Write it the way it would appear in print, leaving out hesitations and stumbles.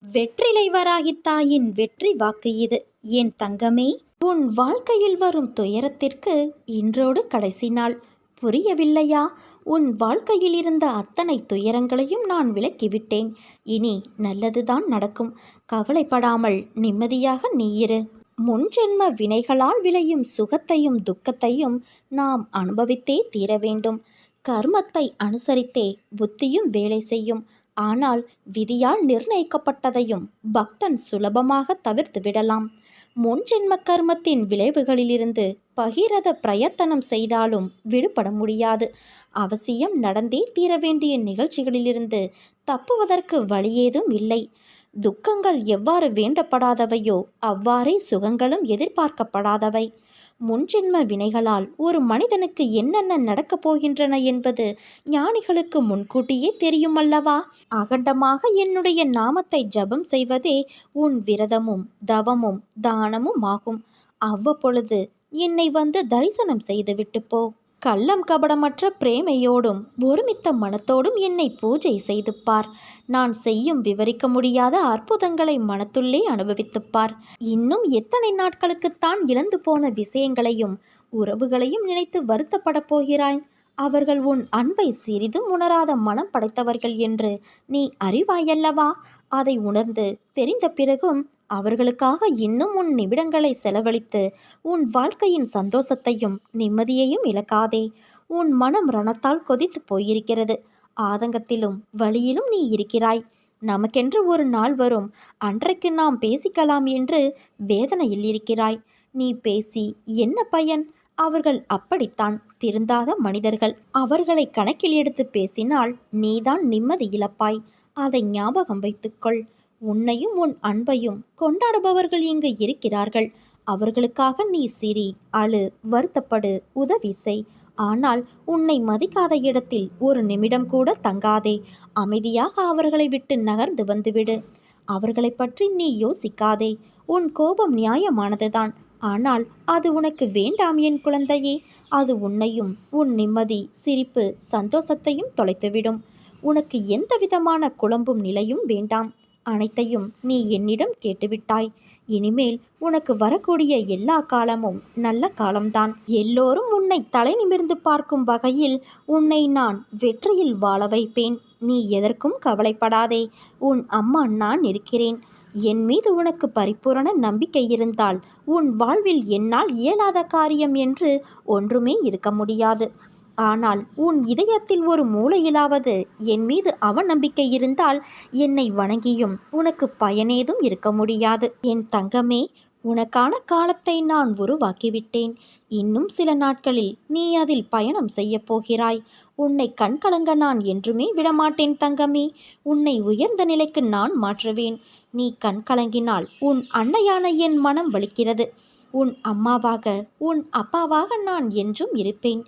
வெற்றிலை வராகி தாயின் வெற்றி வாக்கு இது. என் தங்கமே, உன் வாழ்க்கையில் வரும் துயரத்திற்கு இன்றோடு கடைசி நாள். புரியவில்லையா? உன் வாழ்க்கையில் இருந்த அத்தனை துயரங்களையும் நான் விலக்கிவிட்டேன். இனி நல்லதுதான் நடக்கும். கவலைப்படாமல் நிம்மதியாக நீ இரு. முன்ஜென்ம வினைகளால் விளையும் சுகத்தையும் துக்கத்தையும் நாம் அனுபவித்தே தீர வேண்டும். கர்மத்தை அனுசரித்தே புத்தியும் வேலை செய்யும். ஆனால் விதியால் நிர்ணயிக்கப்பட்டதையும் பக்தன் சுலபமாக தவிர்த்து விடலாம். முன்ஜென்ம கர்மத்தின் விளைவுகளிலிருந்து பகிரத பிரயத்தனம் செய்தாலும் விடுபட முடியாது. அவசியம் நடந்தே தீர வேண்டிய நிகழ்ச்சிகளிலிருந்து தப்புவதற்கு வழியேதும் இல்லை. துக்கங்கள் எவ்வாறு வேண்டப்படாதவையோ அவ்வாறே சுகங்களும் எதிர்பார்க்கப்படாதவை. முன்ஜென்ம வினைகளால் ஒரு மனிதனுக்கு என்னென்ன நடக்கப் போகின்றன என்பது ஞானிகளுக்கு முன்கூட்டியே தெரியும் அல்லவா? அகண்டமாக என்னுடைய நாமத்தை ஜபம் செய்வதே உன் விரதமும் தவமும் தானமும் ஆகும். அவ்வப்பொழுது என்னை வந்து தரிசனம் செய்துவிட்டு போ. கள்ளம் கபடமற்ற பிரேமையோடும் ஒருமித்த மனத்தோடும் என்னை பூஜை செய்து பார். நான் செய்யும் விவரிக்க முடியாத அற்புதங்களை மனத்துள்ளே அனுபவித்துப்பார். இன்னும் எத்தனை நாட்களுக்குத்தான் இழந்து போன விஷயங்களையும் உறவுகளையும் நினைத்து வருத்தப்பட போகிறாய்? அவர்கள் உன் அன்பை சிறிதும் உணராத மனம் படைத்தவர்கள் என்று நீ அறிவாயல்லவா? அதை உணர்ந்து தெரிந்த பிறகும் அவர்களுக்காக இன்னும் உன் நிமிடங்களை செலவழித்து உன் வாழ்க்கையின் சந்தோஷத்தையும் நிம்மதியையும் இழக்காதே. உன் மனம் ரணத்தால் கொதித்து போயிருக்கிறது. ஆதங்கத்திலும் வழியிலும் நீ இருக்கிறாய். நமக்கென்று ஒரு நாள் வரும், அன்றைக்கு நாம் பேசிக்கலாம் என்று வேதனையில் இருக்கிறாய். நீ பேசி என்ன பயன்? அவர்கள் அப்படித்தான், திருந்தாத மனிதர்கள். அவர்களை கணக்கில் எடுத்து பேசினால் நீதான் நிம்மதி இழப்பாய். அதை ஞாபகம் வைத்துக்கொள். உன்னையும் உன் அன்பையும் கொண்டாடுபவர்கள் இங்கு இருக்கிறார்கள். அவர்களுக்காக நீ சிரி, அழு, வருத்தப்படு, உதவி செய். ஆனால் உன்னை மதிக்காத இடத்தில் ஒரு நிமிடம் கூட தங்காதே. அமைதியாக அவர்களை விட்டு நகர்ந்து வந்துவிடு. அவர்களை பற்றி நீ யோசிக்காதே. உன் கோபம் நியாயமானதுதான். ஆனால் அது உனக்கு வேண்டாம் என் குழந்தையே. அது உன்னையும் உன் நிம்மதி, சிரிப்பு, சந்தோஷத்தையும் தொலைத்துவிடும். உனக்கு எந்த விதமான குழம்பும் நிலையும் வேண்டாம். அனைத்தையும் நீ என்னிடம் கேட்டுவிட்டாய். இனிமேல் உனக்கு வரக்கூடிய எல்லா காலமும் நல்ல காலம்தான். எல்லோரும் உன்னை தலை நிமிர்ந்து பார்க்கும் வகையில் உன்னை நான் வெற்றியில் வாழ வைப்பேன். நீ எதற்கும் கவலைப்படாதே. உன் அம்மா நான் இருக்கிறேன். என் மீது உனக்கு பரிபூரண நம்பிக்கை இருந்தால் உன் வாழ்வில் என்னால் இயலாத காரியம் என்று ஒன்றுமே இருக்க முடியாது. ஆனால் உன் இதயத்தில் ஒரு மூலையிலாவது என் மீது அவநம்பிக்கை இருந்தால் என்னை வணங்கியும் உனக்கு பயனேதும் இருக்க முடியாது. என் தங்கமே, உனக்கான காலத்தை நான் உருவாக்கிவிட்டேன். இன்னும் சில நாட்களில் நீ அதில் பயணம் செய்ய போகிறாய். உன்னை கண்கலங்க நான் என்றுமே விடமாட்டேன் தங்கமே. உன்னை உயர்ந்த நிலைக்கு நான் மாற்றுவேன். நீ கண்கலங்கினால் உன் அன்னையான என் மனம் வலிக்கிறது. உன் அம்மாவாக, உன் அப்பாவாக நான் என்றும் இருப்பேன்.